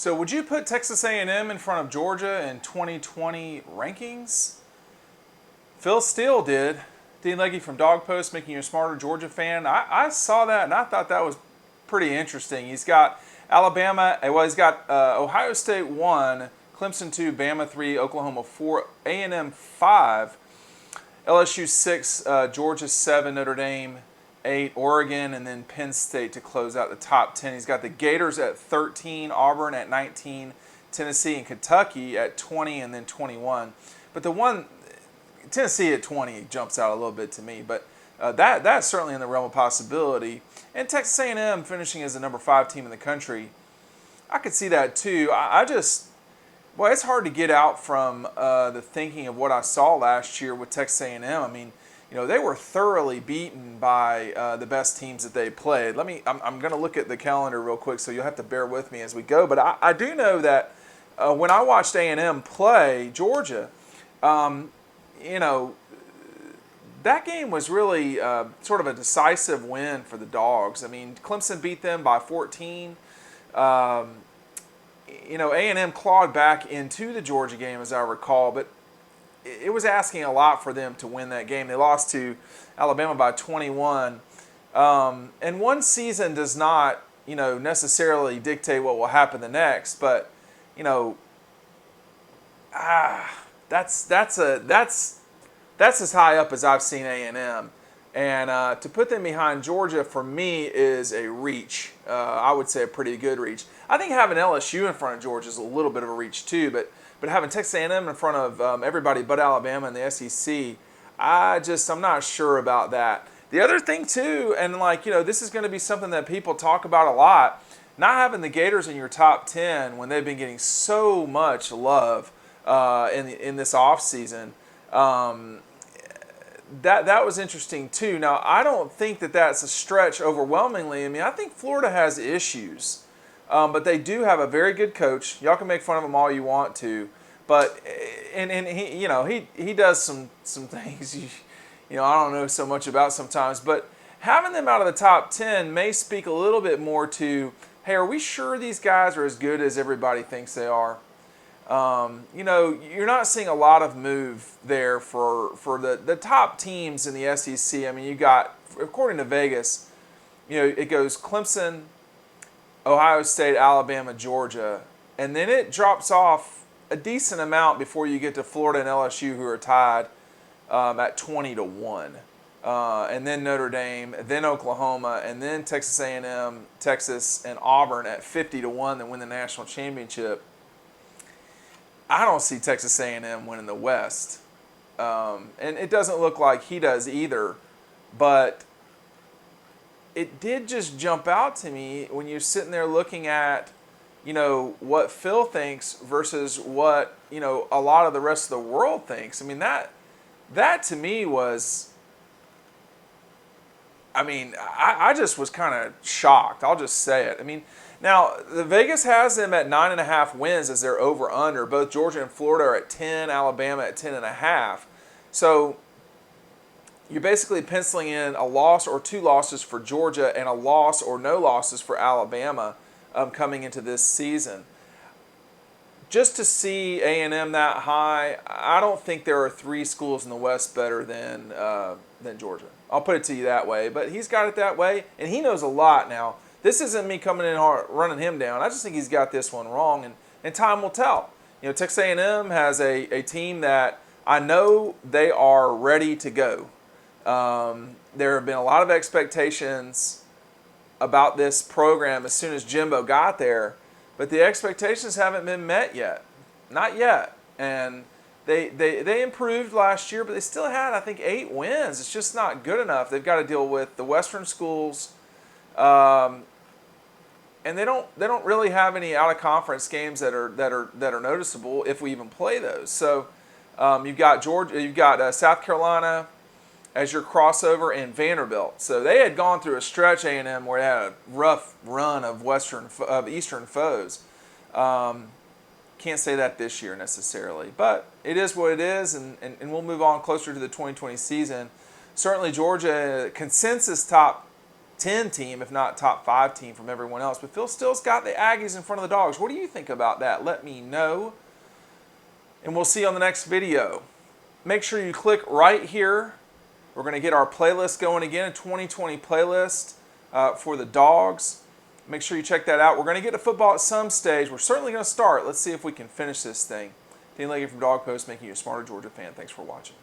So would you put Texas A&M in front of Georgia in 2020 rankings? Phil Steele did. Dean Legge from Dog Post, Making You a Smarter Georgia Fan. I saw that and I thought that was pretty interesting. He's got Alabama, well, he's got Ohio State 1, Clemson 2, Bama 3, Oklahoma 4, A&M 5, LSU 6, Georgia 7, Notre Dame 8, Oregon, and then Penn State to close out the top 10. He's got the Gators at 13, Auburn at 19, Tennessee and Kentucky at 20 and then 21. But the one, Tennessee at 20 jumps out a little bit to me, but that's certainly in the realm of possibility. And Texas A&M finishing as the number 5 team in the country, I could see that too. Well, it's hard to get out from the thinking of what I saw last year with Texas A&M. I mean, they were thoroughly beaten by the best teams that they played. I'm going to look at the calendar real quick, so you'll have to bear with me as we go. But I do know that when I watched A&M play Georgia, that game was really sort of a decisive win for the Dogs. I mean, Clemson beat them by 14. A&M clawed back into the Georgia game, as I recall, but it was asking a lot for them to win that game. They lost to Alabama by 21. And one season does not, necessarily dictate what will happen the next, but, that's as high up as I've seen A&M. And to put them behind Georgia, for me, is a reach. I would say a pretty good reach. I think having LSU in front of Georgia is a little bit of a reach too, but having Texas A&M in front of everybody but Alabama and the SEC, I'm not sure about that. The other thing too, and this is going to be something that people talk about a lot, not having the Gators in your top 10 when they've been getting so much love in this offseason. That was interesting too. Now, I don't think that that's a stretch overwhelmingly. I mean, I think Florida has issues, but they do have a very good coach. Y'all can make fun of him all you want to, but and he does some things I don't know so much about sometimes. But having them out of the top 10 may speak a little bit more to, hey, are we sure these guys are as good as everybody thinks they are? You're not seeing a lot of move there for the top teams in the SEC. I mean, you got, according to Vegas, it goes Clemson, Ohio State, Alabama, Georgia, and then it drops off a decent amount before you get to Florida and LSU, who are tied at 20-1, and then Notre Dame, then Oklahoma, and then Texas A&M, Texas, and Auburn at 50-1 that win the national championship. I don't see Texas A&M winning the West, and it doesn't look like he does either. But it did just jump out to me when you're sitting there looking at, what Phil thinks versus what a lot of the rest of the world thinks. I mean, that to me was, I just was kind of shocked. I'll just say it. I mean. Now, the Vegas has them at 9.5 wins as their over-under. Both Georgia and Florida are at 10, Alabama at 10.5. So you're basically penciling in a loss or 2 losses for Georgia and a loss or no losses for Alabama coming into this season. Just to see A&M that high, I don't think there are 3 schools in the West better than Georgia. I'll put it to you that way. But he's got it that way, and he knows a lot now. This isn't me coming in hard, running him down. I just think he's got this one wrong, and time will tell. Texas A&M has a team that I know they are ready to go. There have been a lot of expectations about this program as soon as Jimbo got there, but the expectations haven't been met yet. Not yet. And they improved last year, but they still had, I think, 8 wins. It's just not good enough. They've got to deal with the Western schools. And they don't really have any out of conference games that are noticeable if we even play those. So you've got Georgia, you've got South Carolina as your crossover, and Vanderbilt. So they had gone through a stretch, A&M, where they had a rough run of Eastern foes. Can't say that this year necessarily, but it is what it is, and we'll move on closer to the 2020 season. Certainly Georgia, consensus top 10 team, if not top 5 team from everyone else. But Phil Steele's got the Aggies in front of the Dogs. What do you think about that? Let me know. And we'll see you on the next video. Make sure you click right here. We're going to get our playlist going again, a 2020 playlist for the Dogs. Make sure you check that out. We're going to get to football at some stage. We're certainly going to start. Let's see if we can finish this thing. Dean Legge from Dog Post, making you a smarter Georgia fan. Thanks for watching.